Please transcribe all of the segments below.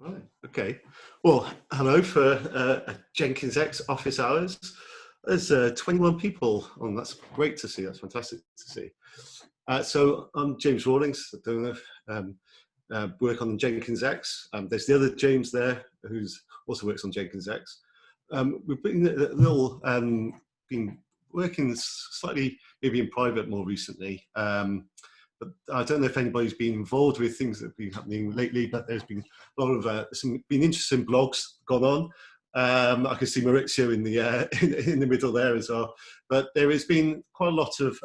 Right. Okay. Well, hello for Jenkins X Office Hours. There's 21 people on. That's great to see. That's fantastic to see. So I'm James Rawlings. I don't know if, work on Jenkins X. There's the other James there who's also works on Jenkins X. We've been a little been working slightly maybe in private more recently. But I don't know if anybody's been involved with things that have been happening lately, but there's been a lot of been interesting blogs gone on. I can see Maurizio in the middle there as well. But there has been quite a lot of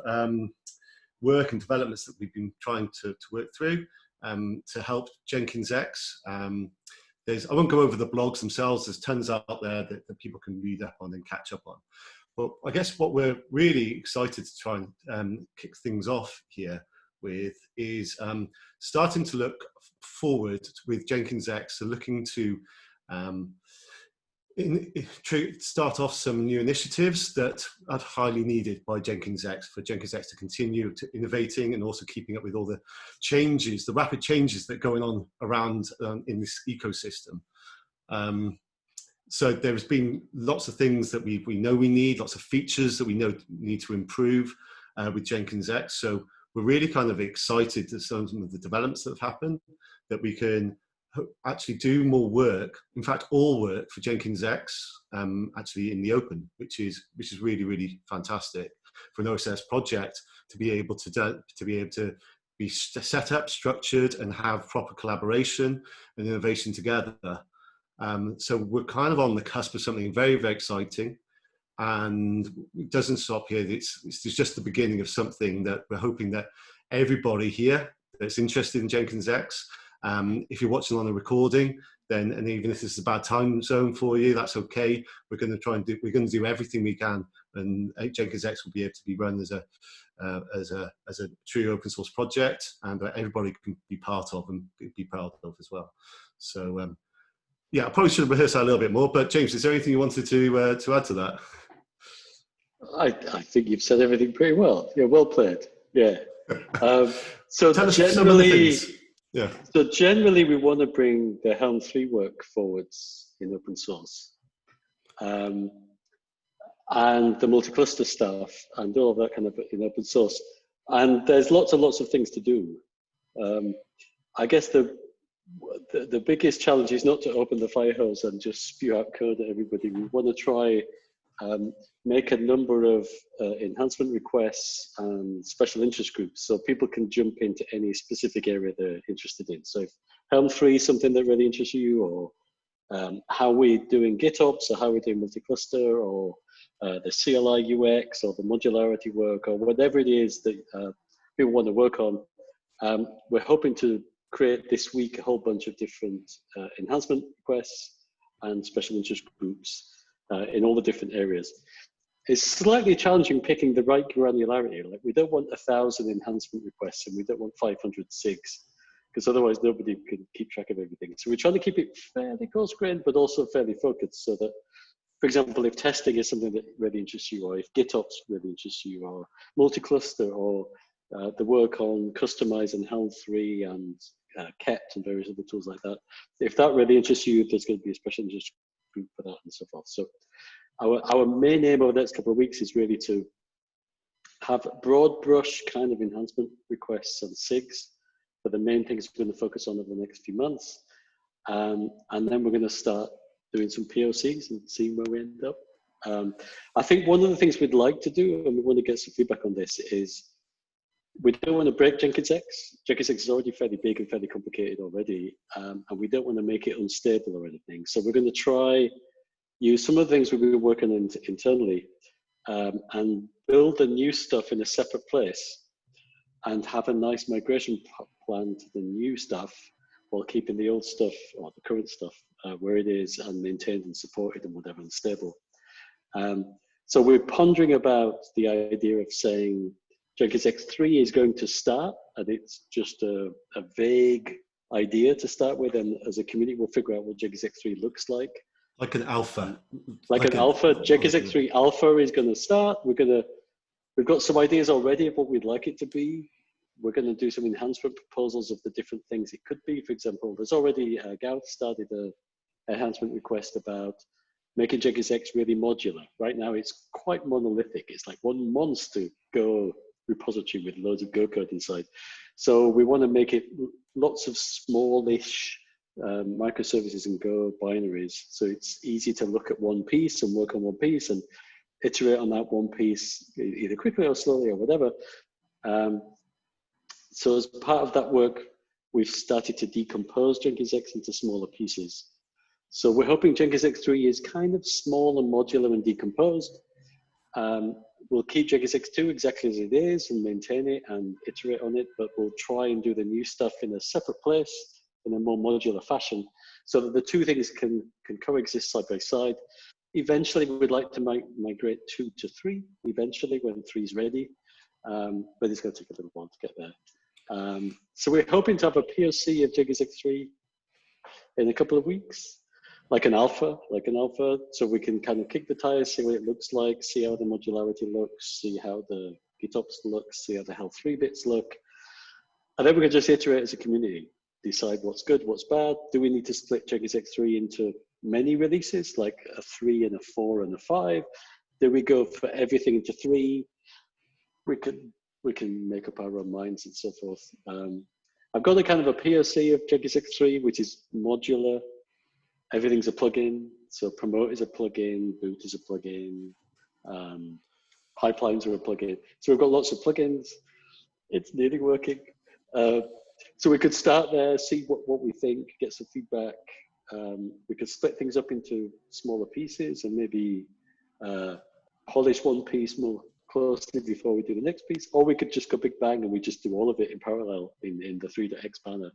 work and developments that we've been trying to work through to help Jenkins X. I won't go over the blogs themselves. There's tons out there that people can read up on and catch up on. But I guess what we're really excited to try and kick things off here with is starting to look forward with Jenkins X, so looking to start off some new initiatives that are highly needed by Jenkins X for Jenkins X to continue to innovating and also keeping up with all the changes, the rapid changes that are going on around in this ecosystem. So there's been lots of things that we know we need, lots of features that we know need to improve with Jenkins X. So we're really kind of excited to some of the developments that have happened, that we can actually do more work, in fact, all work for Jenkins X actually in the open, which is really, really fantastic for an OSS project to be able to be set up, structured, and have proper collaboration and innovation together. So we're kind of on the cusp of something very, very exciting. And it doesn't stop here. It's just the beginning of something that we're hoping that everybody here that's interested in Jenkins X, if you're watching on a recording, then, and even if this is a bad time zone for you, that's okay. We're going to do everything we can, and Jenkins X will be able to be run as a true open source project, and everybody can be part of and be proud of as well. So yeah, I probably should have rehearsed that a little bit more. But James, is there anything you wanted to add to that? I think you've said everything pretty well. Yeah, well played. Yeah. So generally, we want to bring the Helm 3 work forwards in open source, and the multi-cluster stuff and all of that kind of in open source. And there's lots and lots of things to do. I guess the biggest challenge is not to open the fire hose and just spew out code at everybody. We want to try make a number of enhancement requests and special interest groups so people can jump into any specific area they're interested in. So if Helm 3 is something that really interests you, or how we're doing GitOps, or how we're doing multi-cluster, or the CLI UX, or the modularity work, or whatever it is that people want to work on, we're hoping to create this week a whole bunch of different enhancement requests and special interest groups in all the different areas. It's slightly challenging picking the right granularity. Like, we don't want 1,000 enhancement requests, and we don't want 500 SIGs, because otherwise nobody can keep track of everything. So we're trying to keep it fairly coarse-grained, but also fairly focused, so that, for example, if testing is something that really interests you, or if GitOps really interests you, or multi-cluster, or the work on customizing Helm 3 and kept and various other tools like that. If that really interests you, there's going to be a special interest group for that and so forth. So our main aim over the next couple of weeks is really to have broad brush kind of enhancement requests and SIGs for the main things we're going to focus on over the next few months. And then we're going to start doing some POCs and seeing where we end up. I think one of the things we'd like to do, and we want to get some feedback on this, is we don't want to break Jenkins X. Jenkins X is already fairly big and fairly complicated already, and we don't want to make it unstable or anything. So we're going to try use some of the things we've been working on internally and build the new stuff in a separate place and have a nice migration plan to the new stuff while keeping the old stuff or the current stuff where it is and maintained and supported and whatever and stable. So we're pondering about the idea of saying Jenkins X3 is going to start, and it's just a vague idea to start with, and as a community we'll figure out what Jenkins X3 looks like. Like an alpha. Like an alpha. Jenkins X3 alpha is going to start. We've got some ideas already of what we'd like it to be. we're going to do some enhancement proposals of the different things it could be. For example, there's already, Gareth started a enhancement request about making Jenkins X really modular. Right now, it's quite monolithic. It's like one monster Go repository with loads of Go code inside. So we want to make it lots of smallish microservices and Go binaries. So it's easy to look at one piece and work on one piece and iterate on that one piece, either quickly or slowly or whatever. So as part of that work, we've started to decompose Jenkins X into smaller pieces. So we're hoping Jenkins X3 is kind of small and modular and decomposed. We'll keep Jenkins X2 exactly as it is and maintain it and iterate on it, but we'll try and do the new stuff in a separate place in a more modular fashion so that the two things can coexist side by side. Eventually, we'd like to migrate 2 to 3, eventually when 3 is ready, but it's going to take a little while to get there. So we're hoping to have a POC of Jenkins X3 in a couple of weeks, like an alpha, so we can kind of kick the tires, see what it looks like, see how the modularity looks, see how the GitOps looks, see how the Health 3 bits look. And then we can just iterate as a community, decide what's good, what's bad. Do we need to split Jenkins X3 into many releases, like a 3 and a 4 and a 5? Do we go for everything into 3? We can make up our own minds and so forth. I've got a kind of a POC of Jenkins X3, which is modular. Everything's a plugin. So promote is a plugin, boot is a plugin, pipelines are a plugin. So we've got lots of plugins. It's nearly working. So we could start there, see what we think, get some feedback. We could split things up into smaller pieces and maybe polish one piece more closely before we do the next piece, or we could just go big bang and we just do all of it in parallel in the 3.x banner.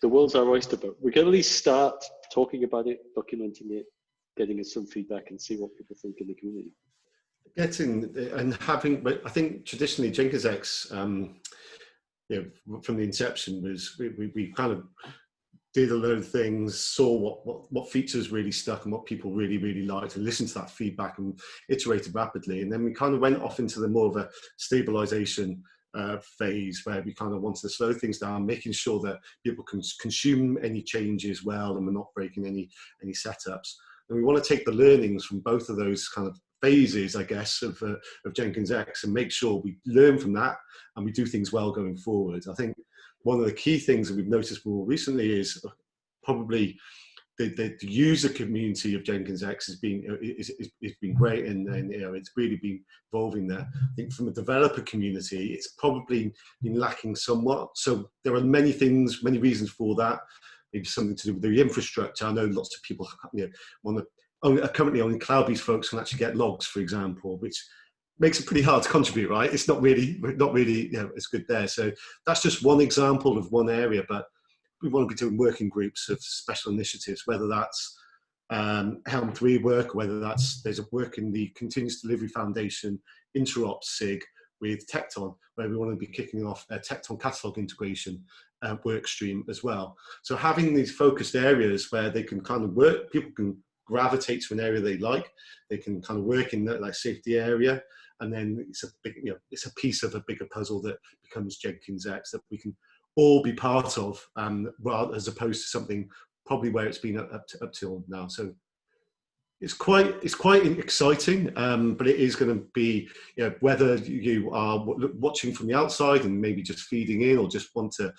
The world's our oyster, but we can at least start talking about it, documenting it, getting us some feedback and see what people think in the community. But I think traditionally Jenkins X, from the inception was we kind of did a load of things, saw what features really stuck and what people really liked, and listened to that feedback and iterated rapidly. And then we kind of went off into the more of a stabilization phase where we kind of wanted to slow things down, making sure that people can consume any changes well and we're not breaking any setups. And we want to take the learnings from both of those kind of phases, I guess, of Jenkins X and make sure we learn from that and we do things well going forward. I think one of the key things that we've noticed more recently is probably the user community of Jenkins X has been great, and it's really been evolving there. I think from a developer community, it's probably been lacking somewhat. So there are many reasons for that. Maybe something to do with the infrastructure. I know lots of people, currently only CloudBees folks can actually get logs, for example, which makes it pretty hard to contribute, right? It's not really it's good there. So that's just one example of one area, but we want to be doing working groups of special initiatives, whether that's Helm 3 work, whether there's a work in the Continuous Delivery Foundation Interops SIG with Tecton, where we want to be kicking off a Tecton catalog integration work stream as well. So having these focused areas where they can kind of work, people can gravitate to an area they like, they can kind of work in that like safety area, and then it's a piece of a bigger puzzle that becomes Jenkins X that we can all be part of, rather as opposed to something probably where it's been up till now. So it's quite exciting, but it is going to be, whether you are watching from the outside and maybe just feeding in, or just want to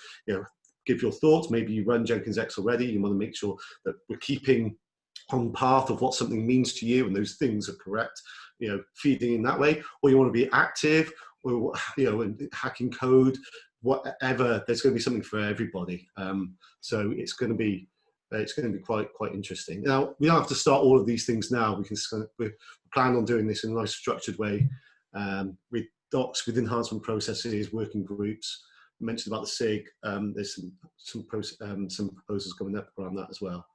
give your thoughts. Maybe you run Jenkins X already. You want to make sure that we're keeping on path of what something means to you and those things are correct, feeding in that way, or you want to be active, or and hacking code, whatever. There's going to be something for everybody. So it's going to be quite interesting. Now we don't have to start all of these things now. We plan on doing this in a nice structured way, with docs, with enhancement processes, working groups. I mentioned about the SIG. There's some proposals coming up around that as well.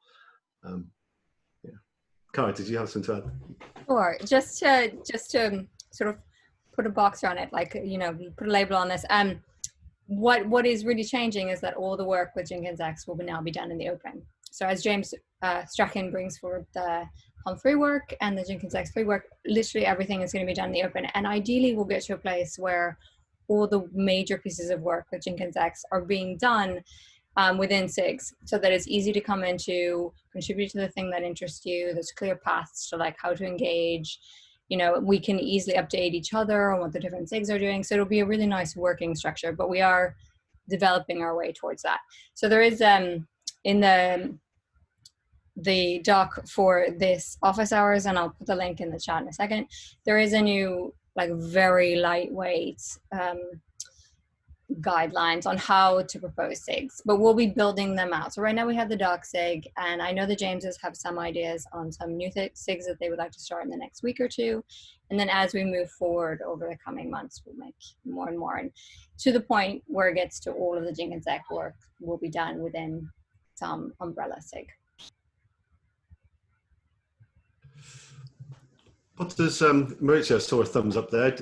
Cara, did you have something to add? Sure. Just to sort of put a box around it, like put a label on this. What is really changing is that all the work with Jenkins X will now be done in the open. So as James Strachan brings forward the Helm 3 work and the Jenkins X 3 work, literally everything is going to be done in the open. And ideally, we'll get to a place where all the major pieces of work with Jenkins X are being done within SIGs, so that it's easy to come into, contribute to the thing that interests you. There's clear paths to like how to engage. You know, we can easily update each other on what the different SIGs are doing. So it'll be a really nice working structure, but we are developing our way towards that. So there is in the doc for this office hours, and I'll put the link in the chat in a second, there is a new like very lightweight guidelines on how to propose SIGs, but we'll be building them out. So right now we have the doc SIG, and I know the Jameses have some ideas on some new SIGs that they would like to start in the next week or two. And then as we move forward over the coming months, we'll make more and more, and to the point where it gets to all of the Jenkins X work will be done within some umbrella SIG. What does Maurizio saw a thumbs up there?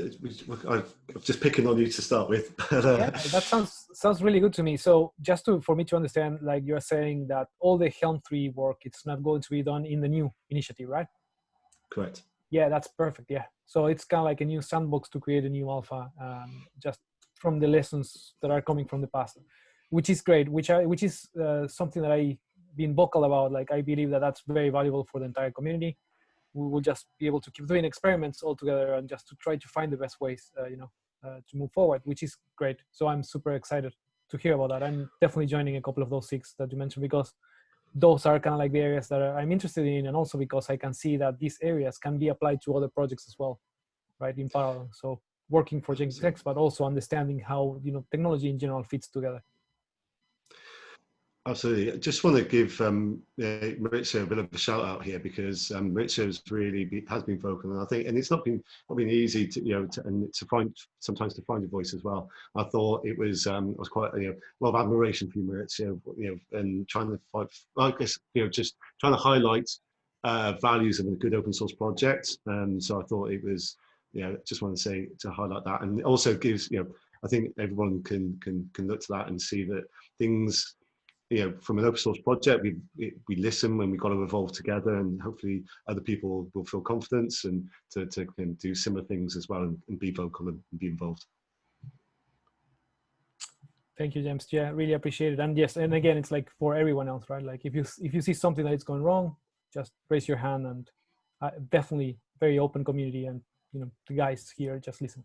I'm just picking on you to start with. Yeah, that sounds really good to me. So just for me to understand, like you're saying that all the Helm 3 work, it's not going to be done in the new initiative, right? Correct. Yeah, that's perfect. Yeah. So it's kind of like a new sandbox to create a new alpha, just from the lessons that are coming from the past, which is great, which is something that I've been vocal about. Like, I believe that that's very valuable for the entire community. We will just be able to keep doing experiments all together and just to try to find the best ways, to move forward, which is great. So I'm super excited to hear about that. I'm definitely joining a couple of those SIGs that you mentioned, because those are kind of like the areas that I'm interested in, and also because I can see that these areas can be applied to other projects as well, right, in parallel. So working for Jenkins X, but also understanding how, you know, technology in general fits together. Absolutely. I just want to give Maurizio a bit of a shout out here, because Maurizio's really has been vocal, and I think, and it's not been easy to sometimes to find your voice as well. I thought it was quite a lot of admiration for you, Maurizio, and trying to find, I guess, just trying to highlight values of a good open source project. So I thought it was, just want to highlight that, and it also gives, I think everyone can look to that and see that things, from an open source project, we listen when we've got to evolve together, and hopefully other people will feel confidence and to do similar things as well, and be vocal and be involved. Thank you, James. Yeah, really appreciate it. And yes, and again, it's like for everyone else, right? Like if you see something that is going wrong, just raise your hand, and definitely very open community, and the guys here just listen,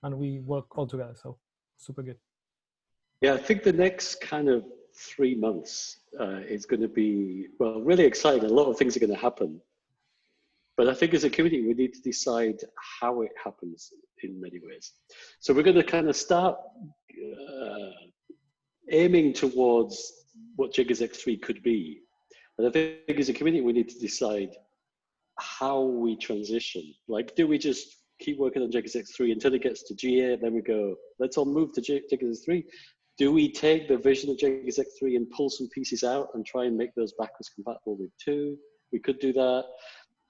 and we work all together. So super good. Yeah, I think the next kind of 3 months is going to be, well, really exciting. A lot of things are going to happen. But I think as a community, we need to decide how it happens in many ways. So we're going to kind of start aiming towards what Jenkins X3 could be. And I think as a community, we need to decide how we transition. Like, do we just keep working on Jenkins X3 until it gets to GA, and then we go, let's all move to Jenkins X3? Do we take the vision of Jenkins X3 and pull some pieces out and try and make those backwards compatible with 2? We could do that.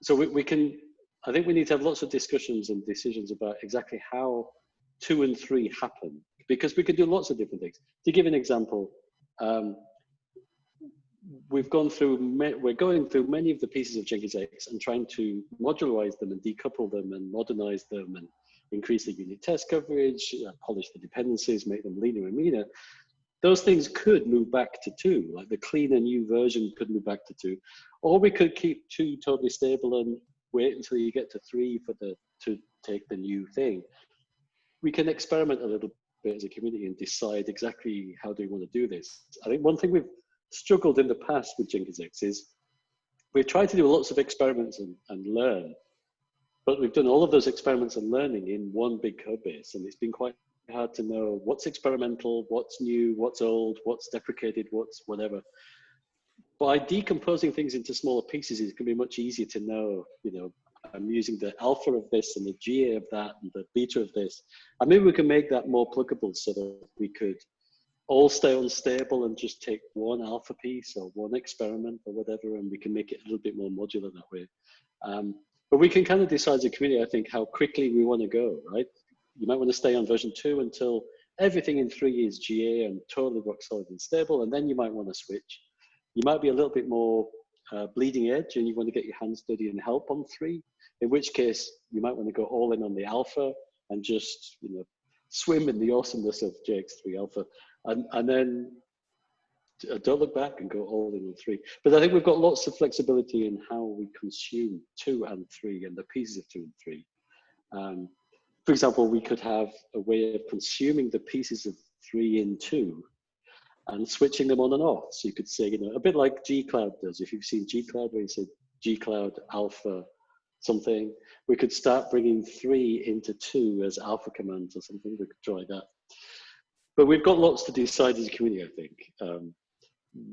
So we can, I think we need to have lots of discussions and decisions about exactly how 2 and 3 happen, because we could do lots of different things. To give an example, we're going through many of the pieces of Jenkins X and trying to modularize them and decouple them and modernize them and increase the unit test coverage, polish the dependencies, make them leaner and meaner. Those things could move back to 2, like the cleaner new version could move back to 2. Or we could keep 2 totally stable and wait until you get to 3 to take the new thing. We can experiment a little bit as a community and decide exactly how do we want to do this. I think one thing we've struggled in the past with Jenkins X is we've tried to do lots of experiments and learn, but we've done all of those experiments and learning in one big code base, and it's been quite hard to know what's experimental, what's new, what's old, what's deprecated, what's whatever. By decomposing things into smaller pieces, it can be much easier to know, I'm using the alpha of this and the GA of that and the beta of this. And maybe we can make that more pluggable so that we could all stay unstable and just take one alpha piece or one experiment or whatever, and we can make it a little bit more modular that way. But we can kind of decide as a community, I think, how quickly we want to go, right? You might want to stay on version 2 until everything in 3 is GA and totally rock solid and stable, and then you might want to switch. You might be a little bit more bleeding edge and you want to get your hands dirty and help on 3, in which case you might want to go all in on the alpha and just swim in the awesomeness of JX3 Alpha, and then don't look back and go all in on 3. But I think we've got lots of flexibility in how we consume 2 and 3 and the pieces of 2 and 3. For example, we could have a way of consuming the pieces of 3 in 2 and switching them on and off. So you could say, a bit like G-Cloud does. If you've seen G-Cloud, where you say G-Cloud Alpha something, we could start bringing 3 into 2 as alpha commands or something. We could try that. But we've got lots to decide as a community, I think.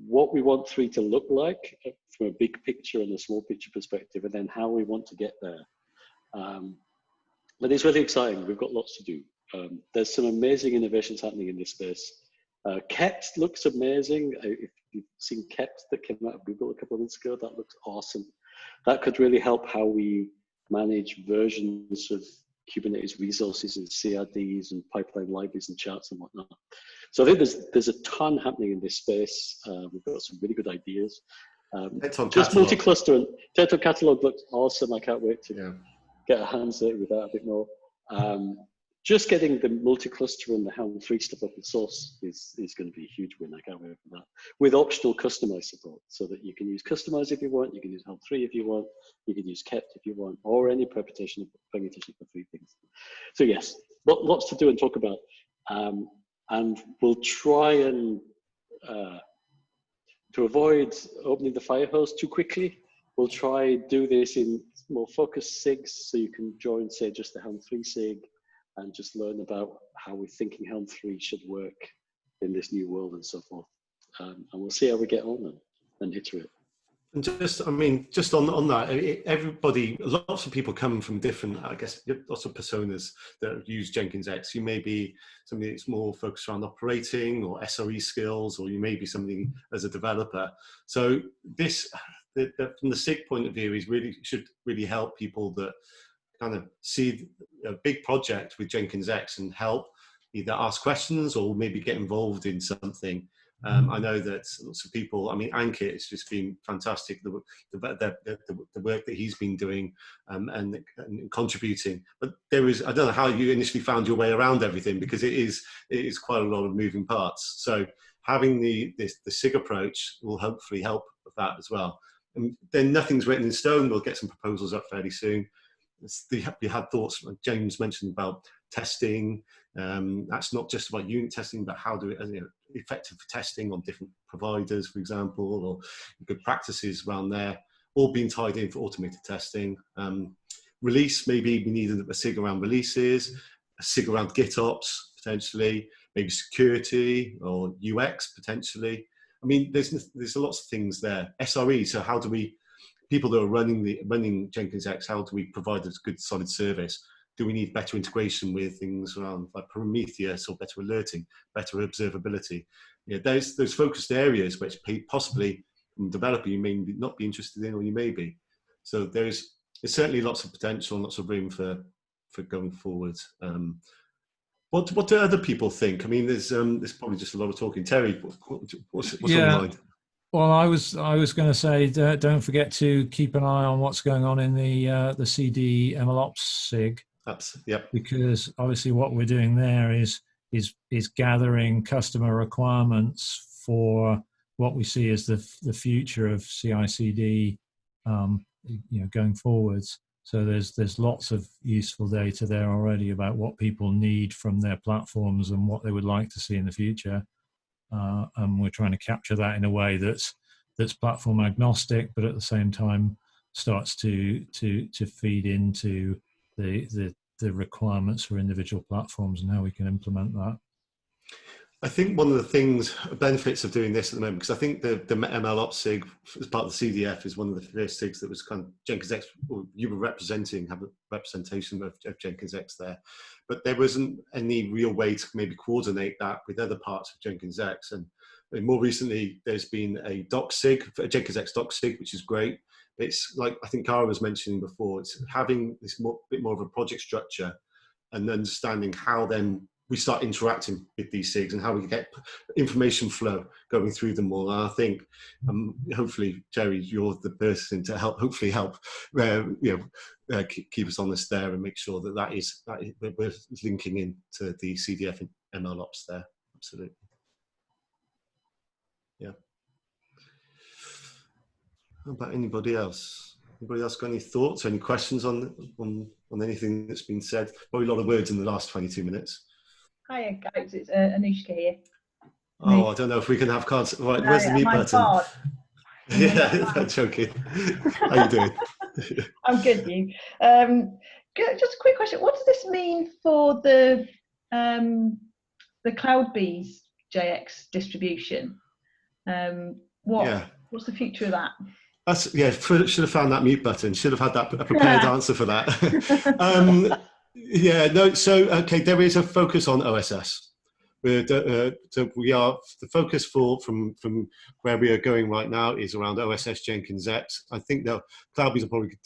What we want 3 to look like from a big picture and a small picture perspective, and then how we want to get there. But it's really exciting. We've got lots to do. There's some amazing innovations happening in this space. Kept looks amazing. If you've seen Kept that came out of Google a couple of months ago, that looks awesome. That could really help how we manage versions of Kubernetes resources and CRDs and pipeline libraries and charts and whatnot. So I think there's a ton happening in this space. We've got some really good ideas. Just multi-cluster and Teton Catalog looks awesome. I can't wait to get our hands dirty with that a bit more. Just getting the multi-cluster and the Helm 3 stuff open source is going to be a huge win. I can't wait for that. With optional customize support, so that you can use customize if you want, you can use Helm 3 if you want, you can use Kept if you want, or any permutation of the 3 things. So yes, lots to do and talk about. And we'll try and, to avoid opening the fire hose too quickly, we'll try do this in more focused SIGs, so you can join, say, just the Helm 3 SIG, and just learn about how we're thinking Helm 3 should work in this new world and so forth. And we'll see how we get on and iterate. And just on that, everybody, lots of people come from different, I guess, lots of personas that use Jenkins X. You may be somebody that's more focused around operating or SRE skills, or you may be somebody as a developer. So this, from the SIG point of view, should really help people that kind of see a big project with Jenkins X and help either ask questions or maybe get involved in something. I know that lots of people, Ankit has just been fantastic, the work that he's been doing and contributing. But I don't know how you initially found your way around everything, because it is quite a lot of moving parts. So having the SIG approach will hopefully help with that as well. And then nothing's written in stone. We'll get some proposals up fairly soon. We had thoughts, like James mentioned, about testing. That's not just about unit testing, but how do effective testing on different providers, for example, or good practices around there, all being tied in for automated testing. Release, maybe we need a SIG around releases, a SIG around GitOps, potentially, maybe security or UX, potentially. There's lots of things there. SRE, so how do we, people that are running Jenkins X, how do we provide a good solid service? Do we need better integration with things around like Prometheus, or better alerting, better observability? Those focused areas which possibly from a developer you may not be interested in, or you may be. So there's certainly lots of potential and lots of room for going forward. What do other people think? There's probably just a lot of talking. Terry, what's on your mind? Well, I was going to say, don't forget to keep an eye on what's going on in the CD MLOps SIG. Yep. Because obviously what we're doing there is gathering customer requirements for what we see as the future of CI/CD, going forwards. So there's lots of useful data there already about what people need from their platforms and what they would like to see in the future. And we're trying to capture that in a way that's platform agnostic, but at the same time starts to feed into the requirements for individual platforms and how we can implement that. I think one of the benefits of doing this at the moment, because I think the MLOps SIG as part of the CDF is one of the first SIGs that was kind of Jenkins X, or you were have a representation of Jenkins X there, but there wasn't any real way to maybe coordinate that with other parts of Jenkins X. And more recently, there's been a doc SIG, a Jenkins X doc SIG, which is great. It's like, I think Cara was mentioning before, it's having this bit more of a project structure and understanding how then we start interacting with these SIGs and how we get information flow going through them all. And I think, hopefully, Jerry, you're the person to hopefully help, keep us honest there and make sure that we're linking into the CDF and ML ops there. Absolutely. Yeah. How about anybody else? Anybody else got any thoughts, any questions on anything that's been said? Probably a lot of words in the last 22 minutes. Hiya guys, it's Anushka here. Oh, I don't know if we can have cards. Right, where's the mute button? Card. Yeah, I'm joking. How you doing? I'm good, you. Just a quick question. What does this mean for the CloudBees JX distribution? What's the future of that? Should have found that mute button. Should have had that a prepared answer for that. Okay, there is a focus on OSS. So we are, the focus from where we are going right now is around OSS Jenkins X. I think that CloudBees will probably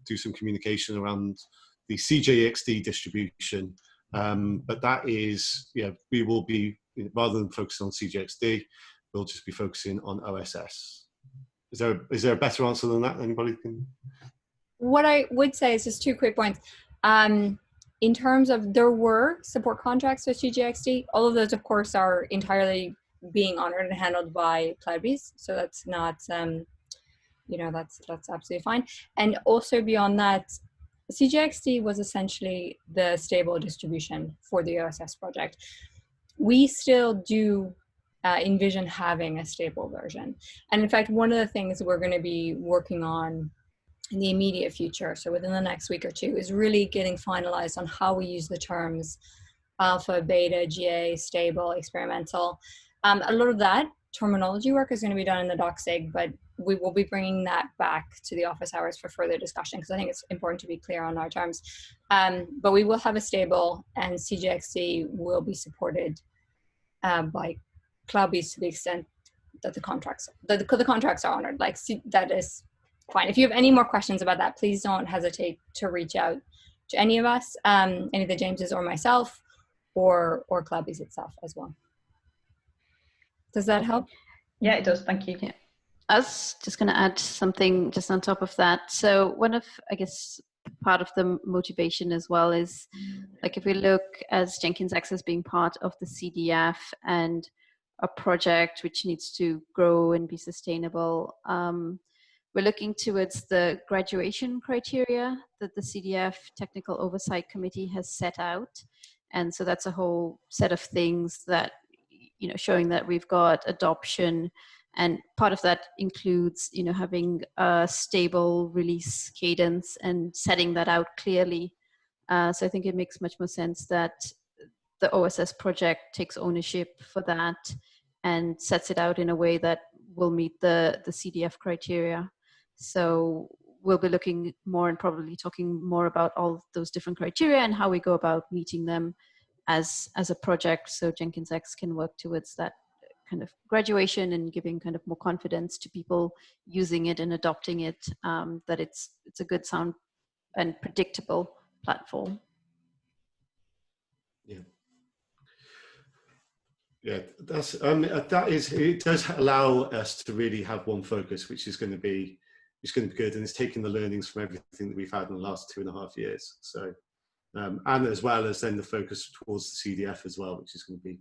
do some communication around the CGXD distribution, but that is, we will be, rather than focusing on CGXD, we'll just be focusing on OSS. Is there a better answer than that? Anybody can? What I would say is just 2 quick points. In terms of, there were support contracts with CGXD. All of those, of course, are entirely being honored and handled by CloudBees. So that's not, that's absolutely fine. And also beyond that, CGXD was essentially the stable distribution for the OSS project. We still do envision having a stable version. And in fact, one of the things we're going to be working on in the immediate future, so within the next week or two, is really getting finalized on how we use the terms alpha, beta, GA, stable, experimental. A lot of that terminology work is going to be done in the DocSig, but we will be bringing that back to the office hours for further discussion, because I think it's important to be clear on our terms. But we will have a stable, and CGXD will be supported by CloudBees to the extent that the contracts are honored. Like, that is fine. If you have any more questions about that, please don't hesitate to reach out to any of us, any of the Jameses or myself, or CloudBees itself as well. Does that help? Yeah, it does. Thank you. Yeah. I was just going to add something just on top of that. So one of, I guess, part of the motivation as well is, like, if we look as Jenkins X as being part of the CDF and a project which needs to grow and be sustainable, we're looking towards the graduation criteria that the CDF Technical Oversight Committee has set out. And so that's a whole set of things that, showing that we've got adoption. And part of that includes, having a stable release cadence and setting that out clearly. So I think it makes much more sense that the OSS project takes ownership for that and sets it out in a way that will meet the CDF criteria. So we'll be looking more and probably talking more about all those different criteria and how we go about meeting them as a project, so Jenkins X can work towards that kind of graduation and giving kind of more confidence to people using it and adopting it, that it's a good, sound and predictable platform. Yeah, it does allow us to really have one focus, which is going to be good, and it's taking the learnings from everything that we've had in the last 2.5 years. So, and as well as then the focus towards the CDF as well, which is going to be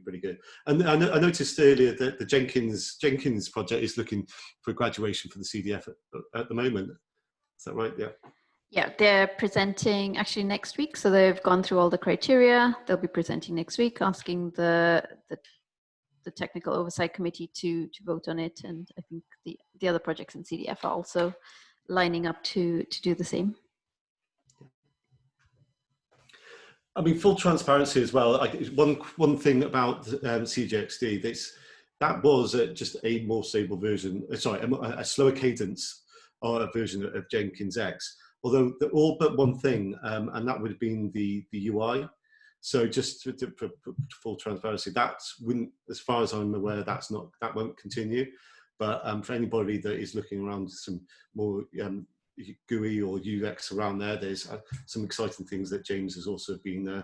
pretty good. And I noticed earlier that the Jenkins project is looking for graduation for the CDF at the moment. Is that right? Yeah. Yeah, they're presenting actually next week. So they've gone through all the criteria. They'll be presenting next week, asking the Technical Oversight Committee to vote on it. And I think the other projects in CDF are also lining up to do the same. I mean, full transparency as well. One thing about CGXD, that was just a more stable version. Sorry, a slower cadence version of Jenkins X. Although all but one thing, and that would have been the UI. So just for full transparency, that wouldn't, as far as I'm aware, that won't continue. But for anybody that is looking around some more GUI or UX around there, there's some exciting things that James has also been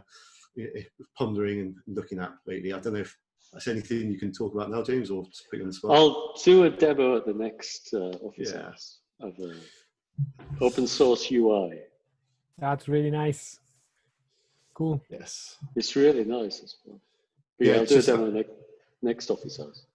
pondering and looking at lately. I don't know if that's anything you can talk about now, James, or just put you on the spot. I'll do a demo at the next office hours of open source UI. That's really nice. Cool. Yes. It's really nice as well. But yeah, I'll do a demo next office hours.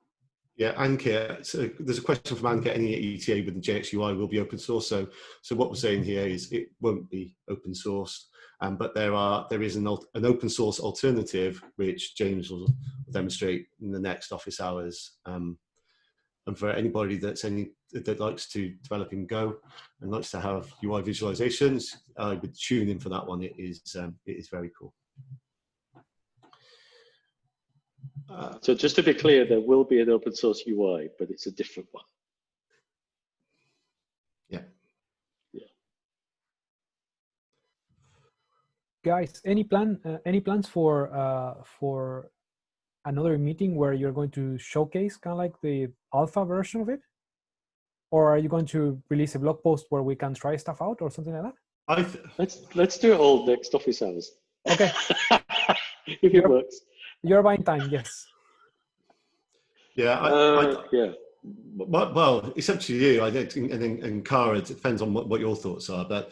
Yeah, Anke, so there's a question from Anke, any ETA with the JX UI will be open source. So what we're saying here is it won't be open sourced, but there is an open source alternative, which James will demonstrate in the next office hours. And for anybody that likes to develop in Go and likes to have UI visualizations, I would tune in for that one. It is very cool. So just to be clear, there will be an open source UI, but it's a different one. Yeah. Yeah. Guys, any plans for another meeting where you're going to showcase kind of like the alpha version of it? Or are you going to release a blog post where we can try stuff out or something like that? Let's do it all next office hours. Okay. If it works. You're buying time, yes. Yeah. Well, it's up to you. I think, and Cara, it depends on what your thoughts are. But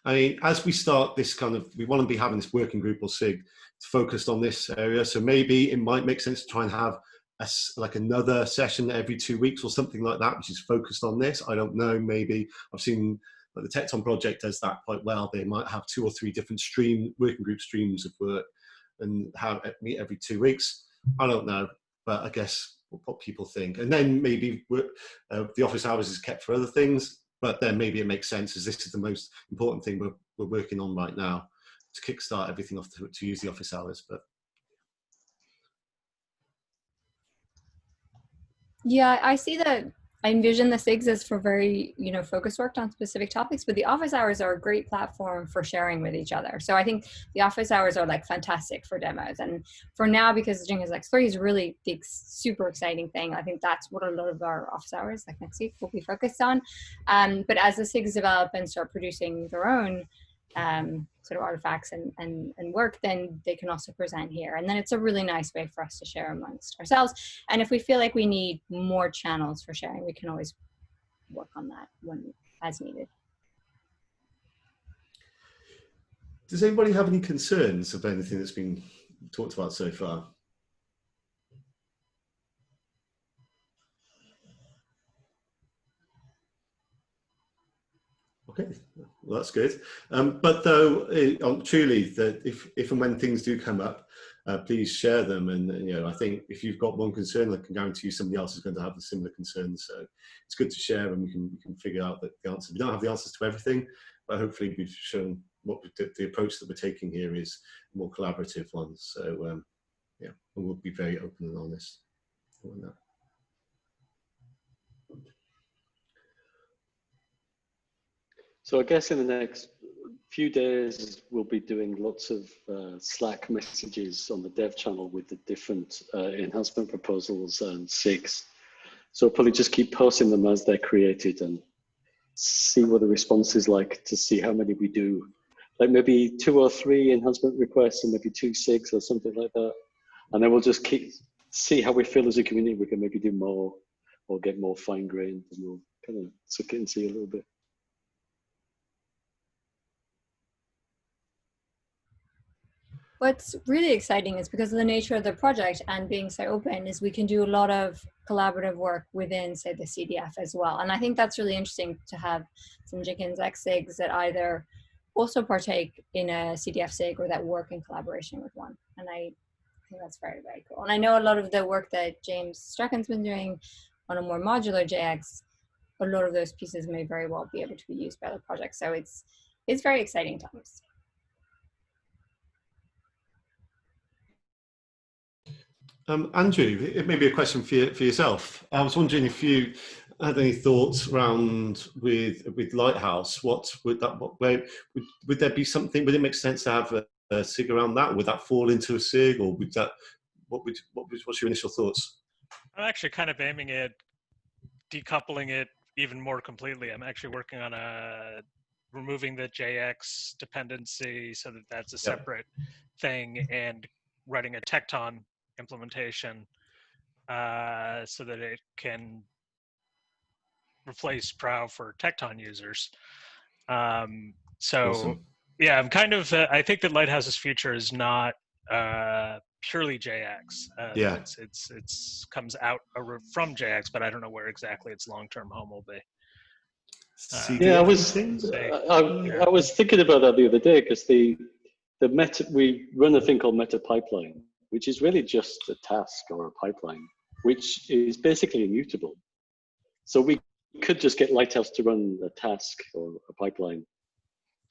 I mean, as we start this we want to be having this working group or SIG focused on this area. So maybe it might make sense to try and have another session every 2 weeks or something like that, which is focused on this. I don't know. Maybe I've seen the Tecton project does that quite well. They might have 2 or 3 different working group streams of work and meet every 2 weeks. I don't know, but I guess what people think. And then maybe the office hours is kept for other things, but then maybe it makes sense as this is the most important thing we're working on right now to kickstart everything off to use the office hours. But yeah, I envision the SIGs as for very, focused work on specific topics, but the office hours are a great platform for sharing with each other. So I think the office hours are fantastic for demos. And for now, because Jenkins X3 is really the super exciting thing, I think that's what a lot of our office hours next week will be focused on. But as the SIGs develop and start producing their own sort of artifacts and work, then they can also present here. And then it's a really nice way for us to share amongst ourselves. And if we feel like we need more channels for sharing, we can always work on that as needed. Does anybody have any concerns of anything that's been talked about so far? Okay, well, that's good. But though, truly, that if and when things do come up, please share them. And I think if you've got one concern, I can guarantee you somebody else is going to have a similar concern. So it's good to share, and we can figure out the answer. We don't have the answers to everything, but hopefully we've shown what the approach that we're taking here is a more collaborative one. So yeah, and we'll be very open and honest on that. So I guess in the next few days, we'll be doing lots of Slack messages on the dev channel with the different enhancement proposals and SIGs. So I'll probably just keep posting them as they're created and see what the response is like to see how many we do. Like maybe 2 or 3 enhancement requests and maybe 2 SIGs or something like that. And then we'll just see how we feel as a community. We can maybe do more or get more fine-grained, and we'll kind of suck it and see a little bit. What's really exciting is because of the nature of the project and being so open is we can do a lot of collaborative work within, say, the CDF as well. And I think that's really interesting to have some Jenkins X SIGs that either also partake in a CDF SIG or that work in collaboration with one. And I think that's very, very cool. And I know a lot of the work that James Strachan's been doing on a more modular JX, a lot of those pieces may very well be able to be used by other projects. So it's very exciting times. Andrew, it may be a question for yourself. I was wondering if you had any thoughts around with Lighthouse. Would there be something? Would it make sense to have a SIG around that? Would that fall into a SIG, or would that? What's your initial thoughts? I'm actually kind of aiming at decoupling it even more completely. I'm actually working on a removing the JX dependency so that that's a separate thing, and writing a Tecton implementation so that it can replace Prow for Tecton users. So Awesome. yeah, I'm kind of, I think that Lighthouse's future is not purely JX. It's comes out from JX, but I don't know where exactly its long-term home will be. Yeah, I was thinking about that the other day, because the meta, we run a thing called meta pipeline, which is really just a task or a pipeline, which is basically immutable. So we could just get Lighthouse to run a task or a pipeline,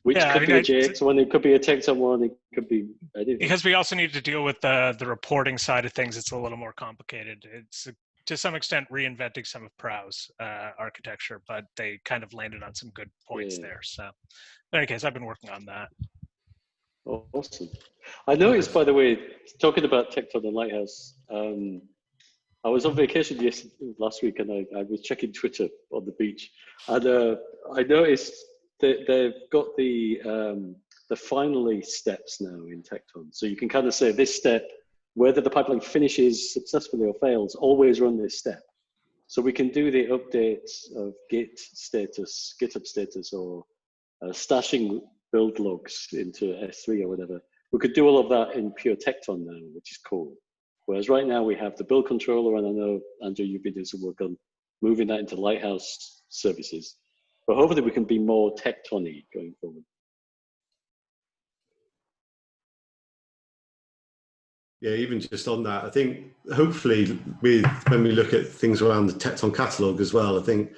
which could be a JX one, it could be a Tecton one, it could be anything. Because we also need to deal with the reporting side of things. It's a little more complicated. It's to some extent reinventing some of Prow's architecture, but they kind of landed on some good points there. So in any case, I've been working on that. Oh, awesome. I noticed, by the way, talking about Tecton and Lighthouse, I was on vacation last week, and I was checking Twitter on the beach, and I noticed that they've got the finally steps now in Tecton. So you can kind of say this step, whether the pipeline finishes successfully or fails, always run this step. So we can do the updates of Git status, GitHub status, or stashing build logs into S3 or whatever. We could do all of that in pure Tecton now, which is cool. Whereas right now we have the build controller, and I know, Andrew, you've been doing some work on moving that into Lighthouse services. But hopefully we can be more Tecton-y going forward. Yeah, even just on that, I think hopefully when we look at things around the Tecton catalog as well, I think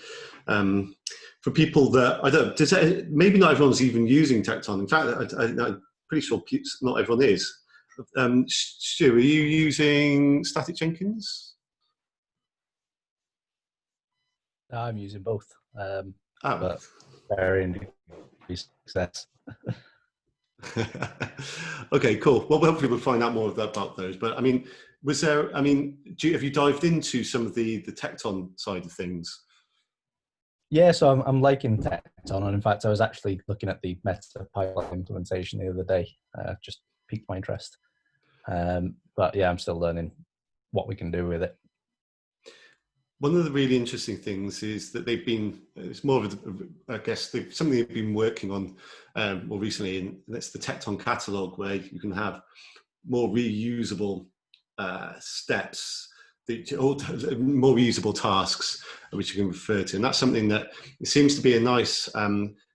for people that, maybe not everyone's even using Tecton. In fact, I'm pretty sure not everyone is. Stu, are you using Static Jenkins? I'm using both, but varying degrees of success. Okay, cool. Well, hopefully we'll find out more about those. But I mean, have you dived into some of the Tecton side of things? Yeah, so I'm liking Tecton, and in fact, I was actually looking at the Meta pipeline implementation the other day. Just piqued my interest. But yeah, I'm still learning what we can do with it. One of the really interesting things is that it's more of I guess, something they've been working on more recently, and that's the Tecton catalog, where you can have more reusable steps, more reusable tasks, which you can refer to. And that's something that it seems to be a nice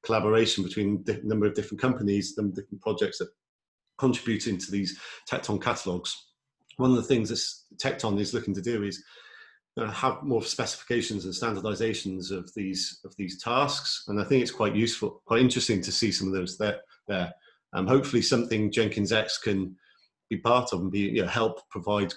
collaboration between a number of different companies, different projects that contribute into these Tecton catalogs. One of the things that Tecton is looking to do is have more specifications and standardizations of these tasks, and I think it's quite useful, quite interesting to see some of those there. Hopefully, something Jenkins X can be part of and help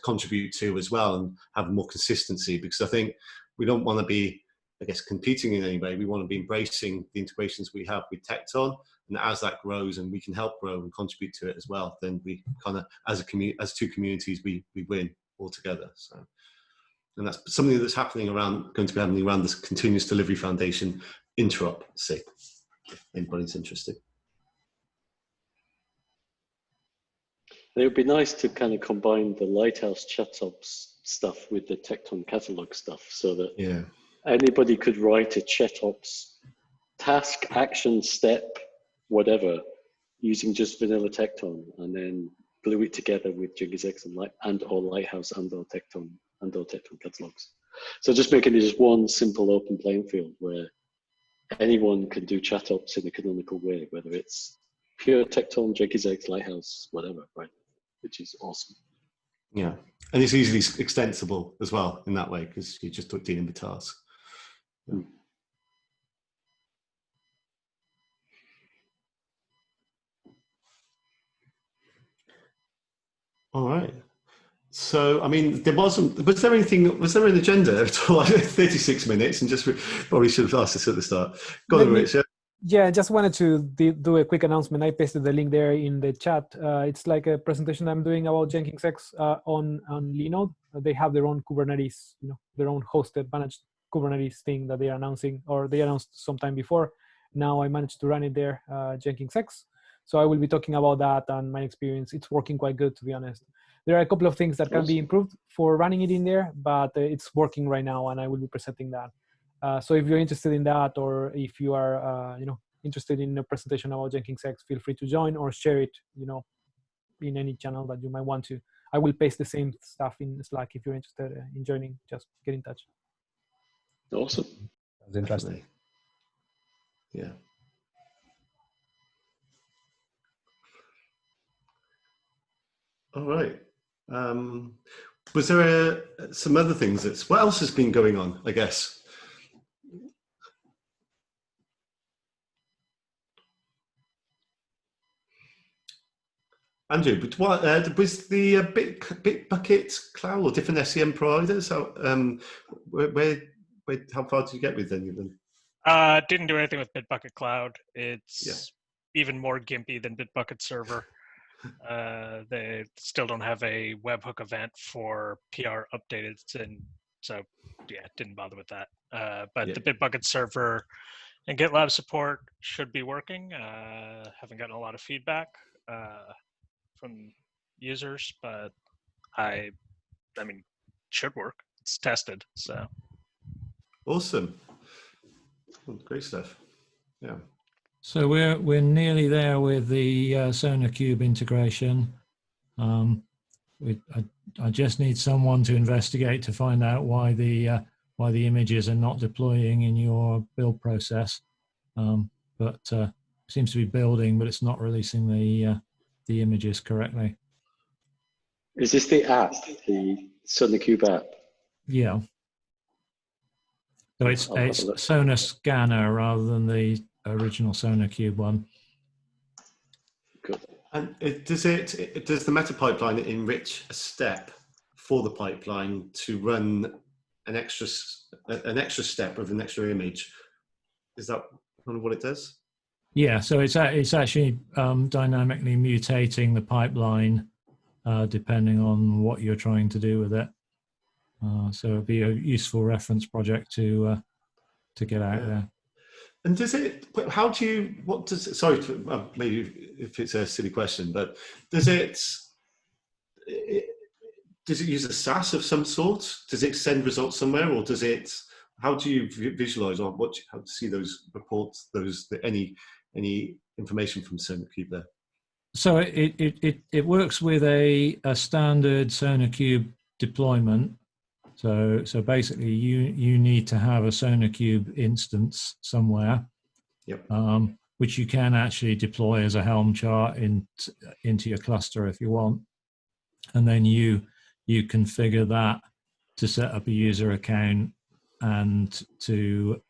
contribute to as well, and have more consistency. Because I think we don't want to be, I guess, competing in any way. We want to be embracing the integrations we have with Tecton, and as that grows and we can help grow and contribute to it as well, then we kind of, as two communities, we win all together. So. And that's something that's going to be happening around this Continuous Delivery Foundation interop SIG, if anybody's interested. It would be nice to kind of combine the Lighthouse ChatOps stuff with the Tecton catalog stuff, so that anybody could write a ChatOps task, action, step, whatever, using just vanilla Tecton, and then glue it together with Jenkins X or Lighthouse and/or Tecton catalogs. So just making it just one simple open playing field where anyone can do ChatOps in a canonical way, whether it's pure Tecton, Jenkins X, Lighthouse, whatever, right? Which is awesome. Yeah, and it's easily extensible as well in that way, because you just dealing with tasks. Yeah. All right. So, I mean, was there an agenda at all? 36 minutes, and just probably should have asked this at the start. Go on, Rich. Yeah, I just wanted to do a quick announcement. I pasted the link there in the chat. It's like a presentation I'm doing about Jenkins X on Linode. They have their own Kubernetes, their own hosted, managed Kubernetes thing that they are announcing, or they announced sometime before. now I managed to run it there, Jenkins X. So I will be talking about that and my experience. It's working quite good, to be honest. There are a couple of things that can be improved for running it in there, but it's working right now, and I will be presenting that. So if you're interested in that, or if you are, interested in a presentation about Jenkins X, feel free to join or share it, in any channel that you might want to. I will paste the same stuff in Slack. If you're interested in joining, just get in touch. Awesome. That's interesting. Yeah. All right. Was there some other things what else has been going on, I guess? Andrew, but what was the Bitbucket Cloud or different SCM providers? How far did you get with any of them? Didn't do anything with Bitbucket Cloud. It's even more gimpy than Bitbucket Server. They still don't have a webhook event for PR updated, and so didn't bother with that. But the Bitbucket server and GitLab support should be working. Haven't gotten a lot of feedback from users, but I mean, should work. It's tested, so awesome. Well, great stuff. Yeah. So we're nearly there with the Sony Cube integration. I just need someone to investigate to find out why the images are not deploying in your build process. But seems to be building, but it's not releasing the images correctly. Is this the app, the Sony Cube app? Yeah. So it's Sony Scanner rather than the original Sony Cube one. Good. And does the meta pipeline enrich a step for the pipeline to run an extra step with an extra image? Is that kind of what it does? Yeah, so it's actually dynamically mutating the pipeline depending on what you're trying to do with it. So it'd be a useful reference project to get out there. And sorry, maybe if it's a silly question, but does it use a SAS of some sort? Does it send results somewhere, or how do you visualize or how to see those reports, any information from Sony Cube there? So it works with a standard Sony Cube deployment. So basically you need to have a Sony Cube instance somewhere, which you can actually deploy as a Helm chart into your cluster if you want, and then you configure that to set up a user account and to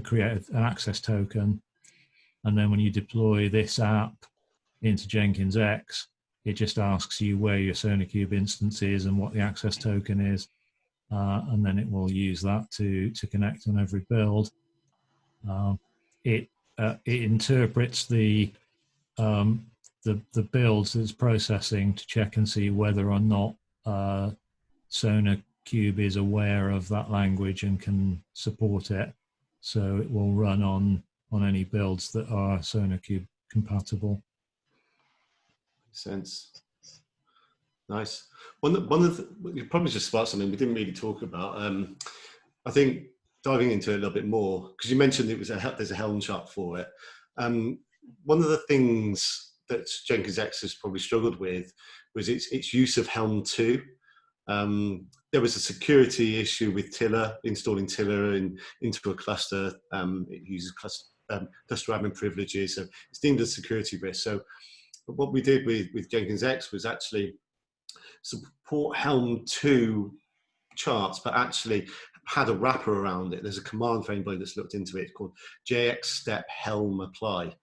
create an access token, and then when you deploy this app into Jenkins X, it just asks you where your Sony Cube instance is and what the access token is, and then it will use that to connect on every build. It interprets the builds it's processing to check and see whether or not Sony Cube is aware of that language and can support it. So it will run on any builds that are Sony Cube compatible. Makes sense. Nice. You probably just sparked something we didn't really talk about. I think diving into it a little bit more, because you mentioned there's a Helm chart for it. One of the things that Jenkins X has probably struggled with was its use of Helm 2. There was a security issue with Tiller, installing Tiller into a cluster. It uses cluster admin privileges, so it's deemed a security risk. So what we did with Jenkins X was actually support Helm 2 charts, but actually had a wrapper around it. There's a command for anybody that's looked into it called JX step Helm apply,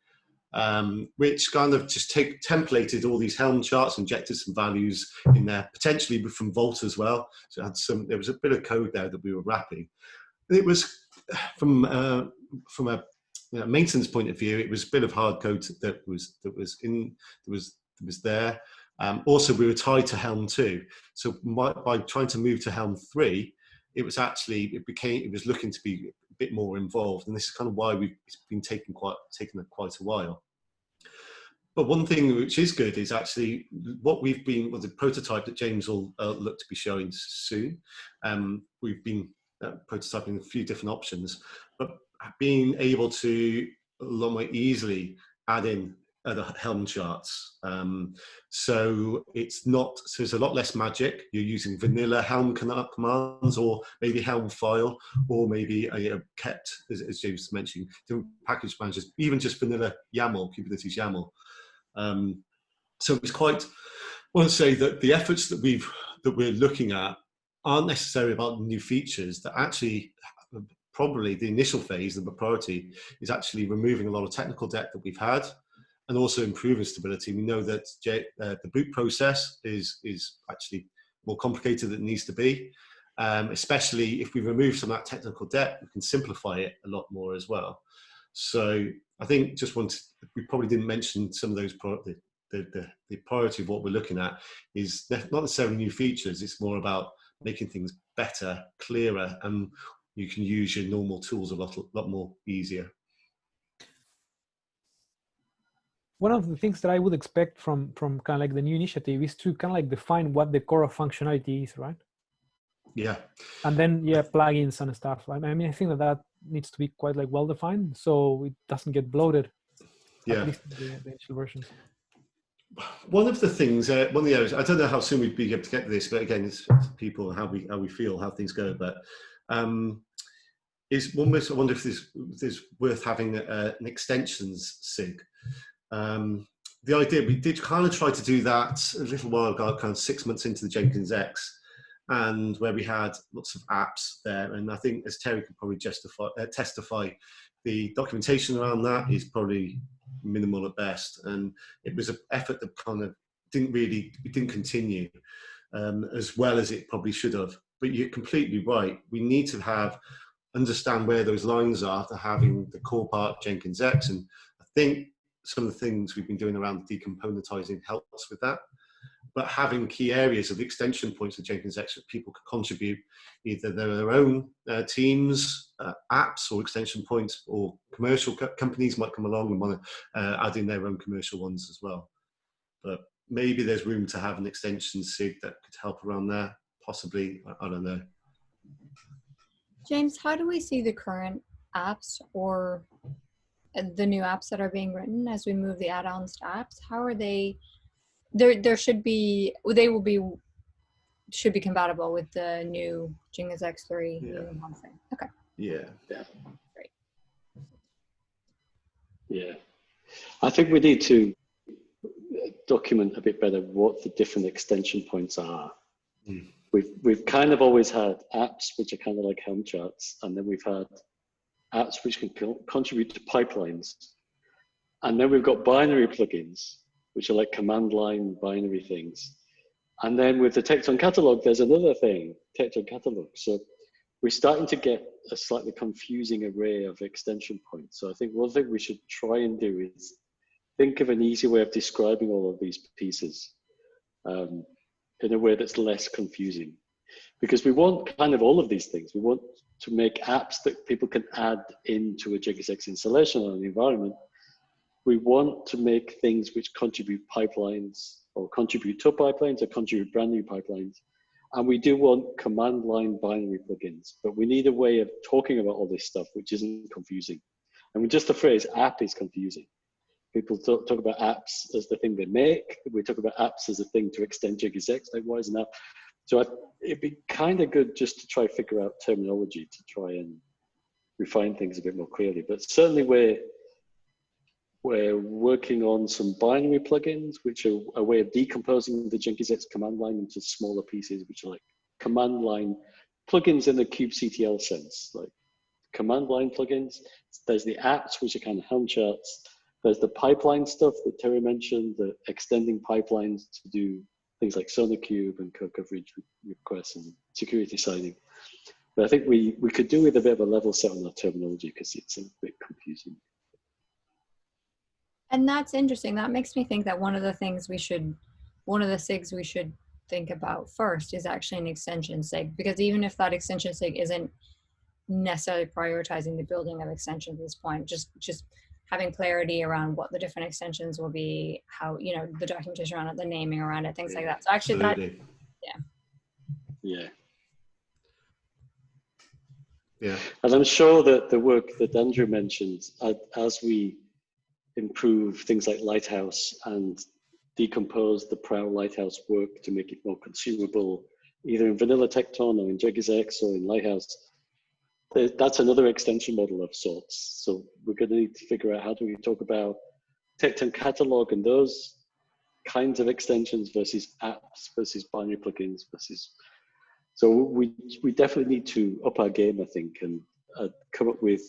which kind of just templated all these Helm charts, injected some values in there, potentially from Vault as well. So there was a bit of code there that we were wrapping. And it was from a maintenance point of view, it was a bit of hard code that was there. Also, we were tied to Helm 2. So by trying to move to Helm 3, it was looking to be bit more involved, and this is kind of why it's been taking quite a while. But one thing which is good is actually what the prototype that James will look to be showing soon. We've been prototyping a few different options, but being able to a lot more easily add in the Helm charts. So it's a lot less magic. You're using vanilla Helm commands, or maybe Helm file, or maybe kept, as James mentioned, different package managers, even just vanilla YAML, Kubernetes YAML. So it's quite, I want to say that the efforts that we're looking at aren't necessarily about new features. That actually, probably the initial phase, the priority, is actually removing a lot of technical debt that we've had, and also improving stability. We know that the boot process is actually more complicated than it needs to be, especially if we remove some of that technical debt, we can simplify it a lot more as well. So I think we probably didn't mention some of those the priority of what we're looking at is not necessarily new features. It's more about making things better, clearer, and you can use your normal tools a lot more easier. One of the things that I would expect from kind of like the new initiative is to kind of like define what the core of functionality is, right? Yeah. And then, yeah, plugins and stuff. I mean, I think that needs to be quite like well defined, so it doesn't get bloated. Yeah. At least the initial versions. One of the things, one of the areas, I don't know how soon we'd be able to get to this, but again, it's people, how we feel, how things go. But is almost, I wonder if there's worth having an extensions SIG. The idea, we did kind of try to do that a little while ago, kind of 6 months into the Jenkins X, and where we had lots of apps there. And I think, as Terry could probably testify, the documentation around that is probably minimal at best. And it was an effort that kind of didn't continue as well as it probably should have. But you're completely right. We need to understand where those lines are to having the core part Jenkins X. And I think some of the things we've been doing around decomponentizing helps with that. But having key areas of extension points of Jenkins X that people can contribute, either their own teams, apps, or extension points, or commercial companies might come along and want to add in their own commercial ones as well. But maybe there's room to have an extension SIG that could help around there, possibly, I don't know. James, how do we see the current apps or the new apps that are being written as we move the add-ons to apps? How are they? There should be, should be compatible with the new Jenkins X3. Yeah. Okay. Yeah. Great. Yeah. I think we need to document a bit better what the different extension points are. Mm. We've kind of always had apps which are kind of like Helm charts, and then we've had apps which can contribute to pipelines, and then we've got binary plugins which are like command line binary things, and then with the Tecton catalog there's another thing, Tecton catalog. So we're starting to get a slightly confusing array of extension points. So I think one thing we should try and do is think of an easy way of describing all of these pieces in a way that's less confusing, because we want kind of all of these things. We want to make apps that people can add into a Jenkins X installation or an environment. We want to make things which contribute pipelines, or contribute to pipelines, or contribute brand new pipelines. And we do want command line binary plugins, but we need a way of talking about all this stuff which isn't confusing. I mean, just the phrase app is confusing. People talk about apps as the thing they make. We talk about apps as a thing to extend Jenkins X. Like, why is an app? So it'd be kind of good just to try to figure out terminology to try and refine things a bit more clearly. But certainly we're working on some binary plugins, which are a way of decomposing the Jenkins X command line into smaller pieces, which are like command line plugins in the kubectl sense, like command line plugins. There's the apps, which are kind of Helm charts. There's the pipeline stuff that Terry mentioned, the extending pipelines to do things like Sony Cube and code coverage requests and security signing. But I think we could do with a bit of a level set on our terminology, because it's a bit confusing. And that's interesting. That makes me think that one of the SIGs we should think about first is actually an extension SIG, because even if that extension SIG isn't necessarily prioritizing the building of extensions at this point. Just having clarity around what the different extensions will be, how, you know, the documentation around it, the naming around it, things like that. So actually Absolutely. Yeah. And I'm sure that the work that Andrew mentioned, as we improve things like Lighthouse and decompose the Prow Lighthouse work to make it more consumable, either in vanilla Tecton or in Jenkins X or in Lighthouse, that's another extension model of sorts. So we're going to need to figure out how do we talk about Tecton catalog and those kinds of extensions versus apps versus binary plugins versus. So we definitely need to up our game, I think, and come up with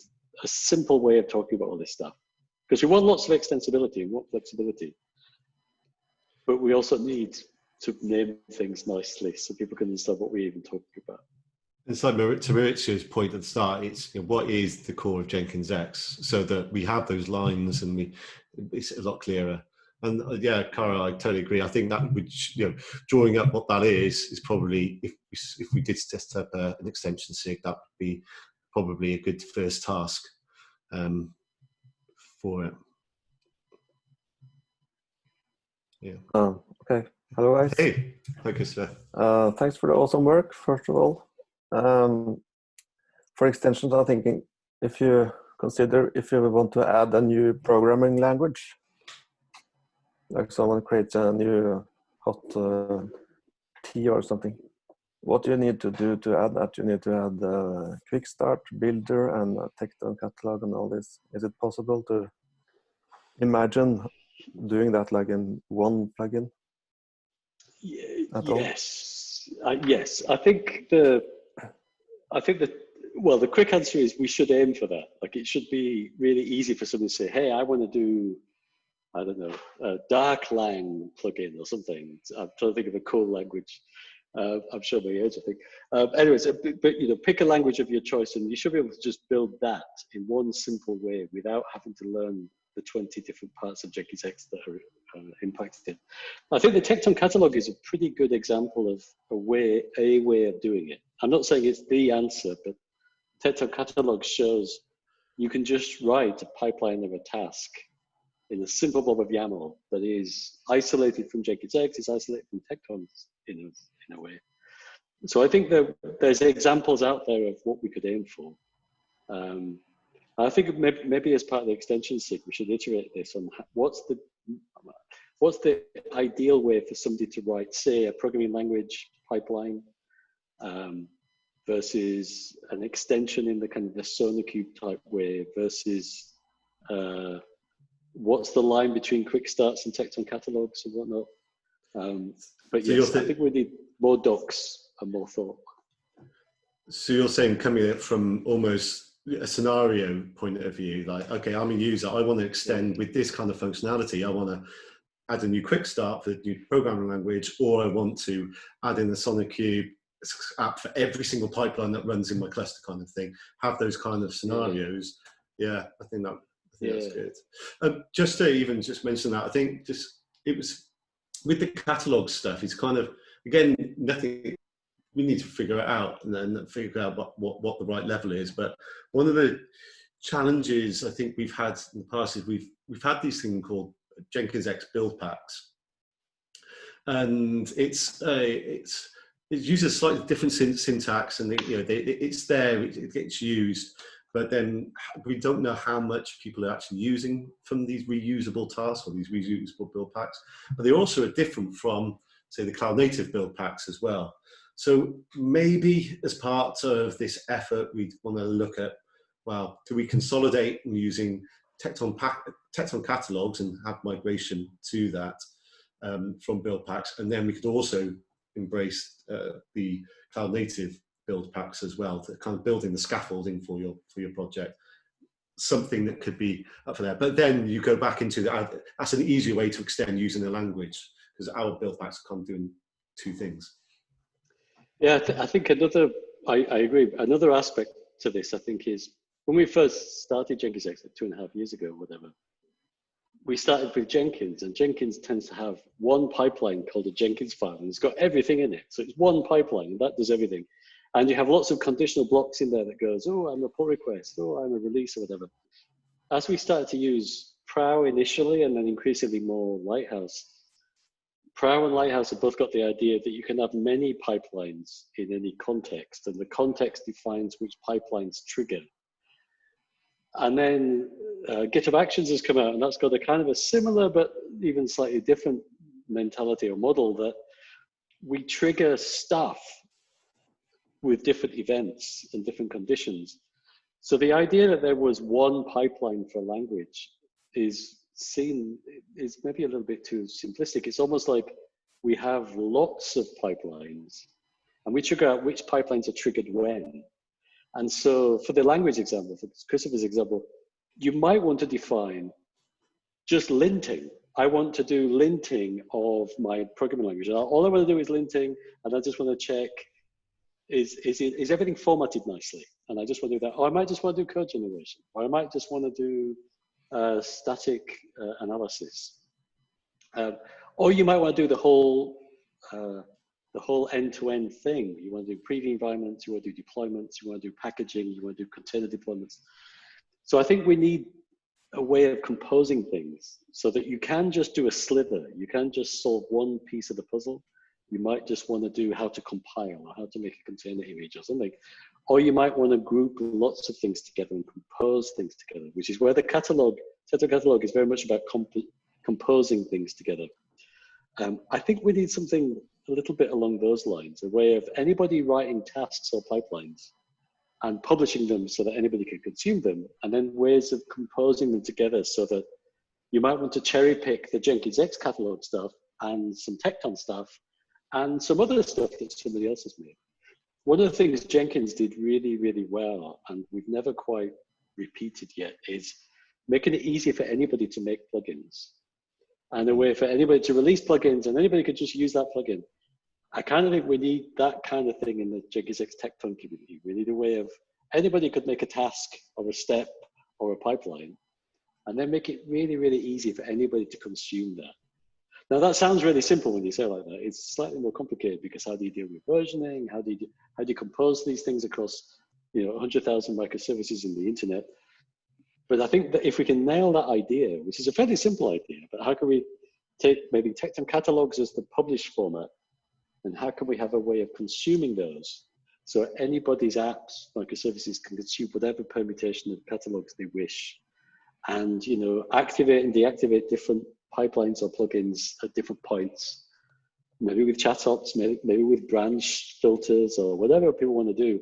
a simple way of talking about all this stuff. Because we want lots of extensibility and want flexibility, but we also need to name things nicely so people can understand what we're even talking about. It's like to Maurizio's point at the start, it's, you know, what is the core of Jenkins X, so that we have those lines and it's a lot clearer. And yeah, Cara, I totally agree. I think that would, you know, drawing up what that is probably, if we did test up an extension SIG, that would be probably a good first task for it. Yeah. Okay. Hello, guys. Hey, hi, Christopher. Thanks for the awesome work, first of all. For extensions, I'm thinking if you want to add a new programming language, like someone creates a new hot tea or something, what do you need to do to add that? You need to add the quick start builder and Tecton catalog and all this. Is it possible to imagine doing that like in one plugin? Yes. Yes. I think the quick answer is we should aim for that. Like, it should be really easy for someone to say, hey, I want to do, I don't know, a dark lang plugin or something. I'm trying to think of a cool language. I'm sure my age, I think. Anyways, but you know, pick a language of your choice, and you should be able to just build that in one simple way without having to learn the 20 different parts of Jenkins X that are impacted. I think the Tecton catalog is a pretty good example of a way of doing it. I'm not saying it's the answer, but Tecton catalog shows you can just write a pipeline of a task in a simple blob of YAML that is isolated from Jenkins X, is isolated from Tecton in a way. So I think there's examples out there of what we could aim for. I think maybe as part of the extension SIG, we should iterate this on what's the ideal way for somebody to write, say, a programming language pipeline versus an extension in the kind of the Sony Cube type way versus what's the line between quick starts and Tecton catalogs and whatnot. But so yes, I think we need more docs and more thought. So you're saying coming at from almost a scenario point of view, like, okay, I'm a user, I want to extend with this kind of functionality, I want to add a new quick start for the new programming language, or I want to add in the Sony Cube app for every single pipeline that runs in my cluster kind of thing. Have those kind of scenarios. Yeah, I think that's good. Just to even just mention that, I think it was with the catalog stuff, it's kind of, again, nothing, we need to figure it out and then figure out what the right level is. But one of the challenges I think we've had in the past is we've had these things called Jenkins X build packs, and it uses slightly different syntax, and it's there, it gets used, but then we don't know how much people are actually using from these reusable tasks or these reusable build packs. But they also are different from, say, the cloud native build packs as well. So maybe as part of this effort, we want to look at, well, do we consolidate using Tecton catalogs and have migration to that from build packs, and then we could also embrace the cloud native build packs as well, to kind of building the scaffolding for your project, something that could be up for there. But then you go back into that's an easier way to extend using the language, because our build packs are kind of doing two things. Yeah, I think I agree. Another aspect to this, I think, is when we first started Jenkins X like 2.5 years ago, whatever, we started with Jenkins, and Jenkins tends to have one pipeline called a Jenkins file, and it's got everything in it. So it's one pipeline, and that does everything. And you have lots of conditional blocks in there that goes, oh, I'm a pull request, oh, I'm a release, or whatever. As we started to use Prow initially, and then increasingly more Lighthouse, Prow and Lighthouse have both got the idea that you can have many pipelines in any context, and the context defines which pipelines trigger. And then GitHub Actions has come out, and that's got a kind of a similar but even slightly different mentality or model, that we trigger stuff with different events and different conditions. So the idea that there was one pipeline for language is maybe a little bit too simplistic. It's almost like we have lots of pipelines, and we figure out which pipelines are triggered when. And so for the language example, for Christopher's example, you might want to define just linting. I want to do linting of my programming language. All I want to do is linting, and I just want to check, is everything formatted nicely? And I just want to do that. Or I might just want to do code generation. Or I might just want to do static analysis. Or you might want to do the whole end-to-end thing. You want to do preview environments, you want to do deployments, you want to do packaging, you want to do container deployments. So I think we need a way of composing things so that you can just do a sliver. You can just solve one piece of the puzzle. You might just want to do how to compile or how to make a container image or something. Or you might want to group lots of things together and compose things together, which is where the catalog is very much about composing things together. I think we need something a little bit along those lines, a way of anybody writing tasks or pipelines and publishing them so that anybody can consume them, and then ways of composing them together so that you might want to cherry pick the Jenkins X catalog stuff and some Tecton stuff and some other stuff that somebody else has made. One of the things Jenkins did really, really well, and we've never quite repeated yet, is making it easy for anybody to make plugins and a way for anybody to release plugins, and anybody could just use that plugin. I kind of think we need that kind of thing in the Jenkins X Tecton community. We need a way of anybody could make a task or a step or a pipeline, and then make it really, really easy for anybody to consume that. Now that sounds really simple when you say it like that. It's slightly more complicated, because how do you deal with versioning? How do you compose these things across 100,000 microservices in the internet? But I think that if we can nail that idea, which is a fairly simple idea, but how can we take maybe Tecton catalogs as the published format, and how can we have a way of consuming those so anybody's apps, microservices, can consume whatever permutation of catalogs they wish, and activate and deactivate different pipelines or plugins at different points, maybe with chat ops, maybe with branch filters or whatever people want to do.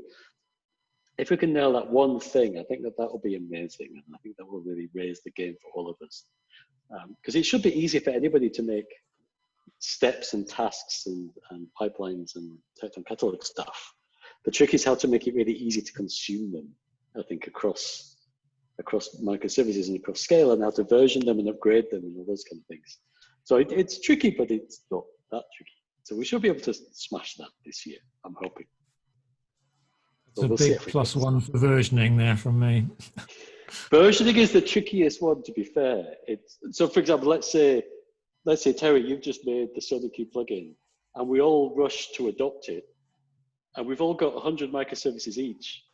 If we can nail that one thing, I think that will be amazing, and I think that will really raise the game for all of us. Because it should be easy for anybody to make steps and tasks and pipelines and Tecton catalog stuff. The trick is how to make it really easy to consume them, I think, across microservices and across scale, and how to version them and upgrade them and all those kind of things. So it's tricky, but it's not that tricky. So we should be able to smash that this year, I'm hoping. It's a big +1 for versioning there from me. Versioning is the trickiest one, to be fair. So for example, let's say Terry, you've just made the Sony Cube plugin, and we all rush to adopt it, and we've all got 100 microservices each.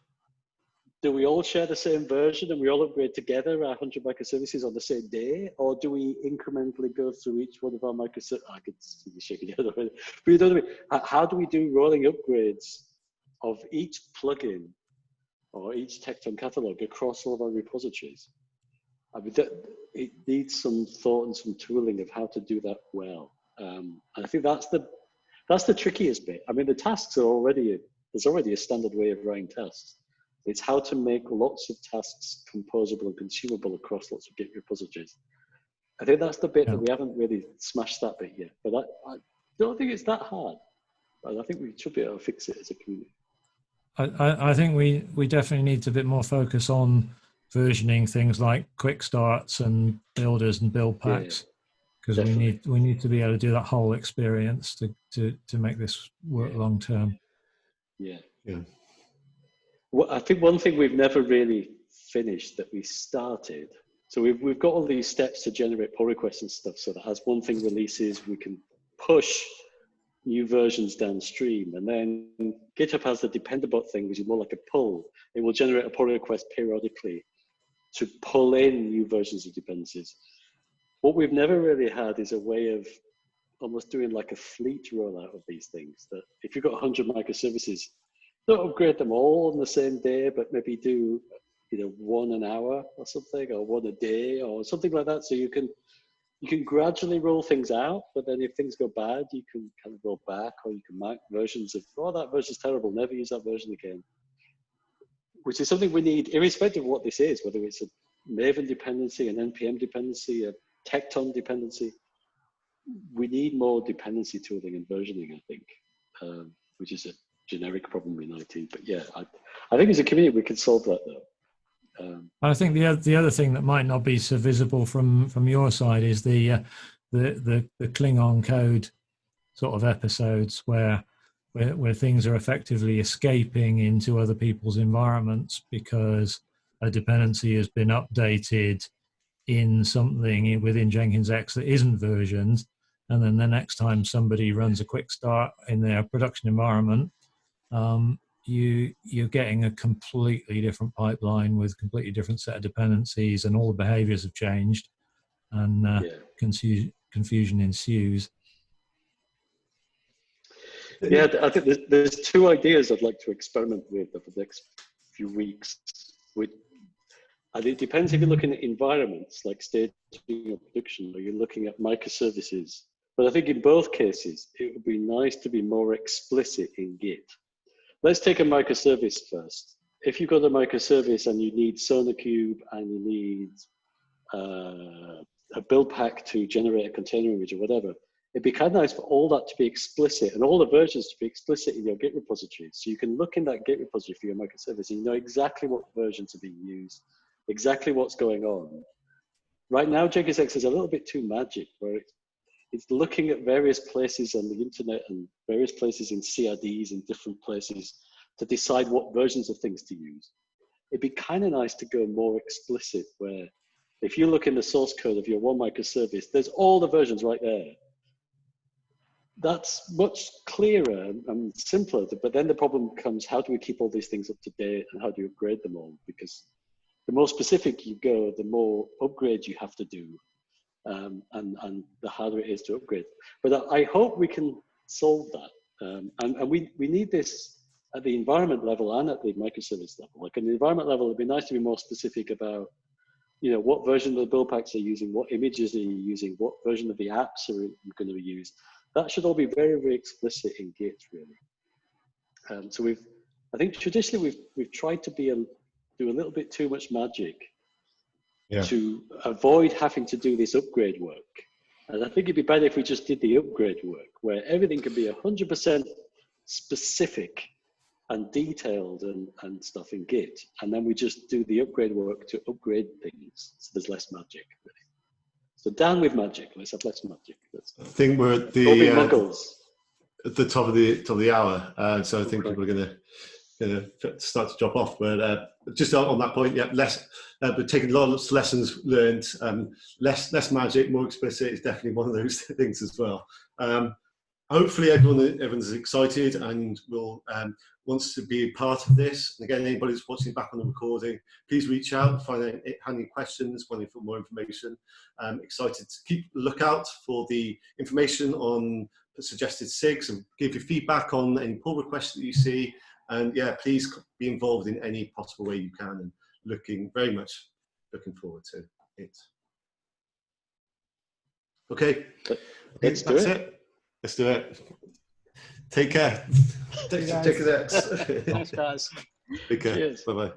Do we all share the same version and we all upgrade together our 100 microservices on the same day? Or do we incrementally go through each one of our microservices? I could see you shaking your head already. But you know what I mean? How do we do rolling upgrades of each plugin or each Tecton catalog across all of our repositories? I mean, it needs some thought and some tooling of how to do that well. And I think that's the trickiest bit. I mean, the tasks are there's already a standard way of writing tasks. It's how to make lots of tasks composable and consumable across lots of Git repositories. I think that's the bit that we haven't really smashed that bit yet. But I don't think it's that hard. But I think we should be able to fix it as a community. I think we definitely need a bit more focus on versioning things like quick starts and builders and build packs, because we need to be able to do that whole experience to make this work long term. Yeah. Well, I think one thing we've never really finished that we started, So we've got all these steps to generate pull requests and stuff, so that as one thing releases, we can push new versions downstream. And then GitHub has the dependabot thing, which is more like a pull. It will generate a pull request periodically to pull in new versions of dependencies. What we've never really had is a way of almost doing like a fleet rollout of these things, that if you've got 100 microservices, don't upgrade them all on the same day, but maybe do, you know, one an hour or something, or one a day or something like that. So you can gradually roll things out, but then if things go bad, you can kind of roll back, or you can mark versions of, oh, that version's terrible, never use that version again. Which is something we need, irrespective of what this is, whether it's a Maven dependency, an NPM dependency, a Tecton dependency. We need more dependency tooling and versioning, I think, which is a generic problem in IT. But yeah, I think as a community we can solve that though. I think the other thing that might not be so visible from your side is the Klingon code sort of episodes where things are effectively escaping into other people's environments because a dependency has been updated in something within Jenkins X that isn't versioned, and then the next time somebody runs a quick start in their production environment, you're getting a completely different pipeline with a completely different set of dependencies, and all the behaviors have changed, and confusion ensues. Yeah, I think there's two ideas I'd like to experiment with over the next few weeks. And it depends if you're looking at environments like staging or production, or you're looking at microservices. But I think in both cases, it would be nice to be more explicit in Git. Let's take a microservice first. If you've got a microservice and you need Sony Cube and you need a build pack to generate a container image or whatever, it'd be kind of nice for all that to be explicit and all the versions to be explicit in your Git repository. So you can look in that Git repository for your microservice and you know exactly what versions are being used, exactly what's going on. Right now, Jenkins X is a little bit too magic, where it's looking at various places on the internet and various places in CRDs in different places to decide what versions of things to use. It'd be kind of nice to go more explicit, where if you look in the source code of your one microservice, there's all the versions right there. That's much clearer and simpler, but then the problem comes, how do we keep all these things up to date and how do you upgrade them all? Because the more specific you go, the more upgrades you have to do, and the harder it is to upgrade. But I hope we can solve that. And we need this at the environment level and at the microservice level. Like at the environment level, it'd be nice to be more specific about, you know, what version of the build packs are you using, what images are you using, what version of the apps are you going to use. That should all be very, very explicit in Git, really. So I think traditionally we've tried to do a little bit too much magic to avoid having to do this upgrade work. And I think it'd be better if we just did the upgrade work, where everything can be 100% specific and detailed and stuff in Git. And then we just do the upgrade work to upgrade things. So there's less magic, really. So down with magic. Let's have less magic. I think we're at the top of the hour, so I think people are going to start to drop off. But just on that point, but taking a lot of lessons learned, less magic, more explicit is definitely one of those things as well. Hopefully, everyone's excited and wants to be a part of this. And again, anybody who's watching back on the recording, please reach out, find out any questions, wanting for more information. Excited to keep a lookout for the information on the suggested SIGs and give your feedback on any pull requests that you see. And yeah, please be involved in any possible way you can, and very much looking forward to it. Okay, that's it. Let's do it. Take care. Take care. Thanks, guys. Take care. Cheers. Bye-bye.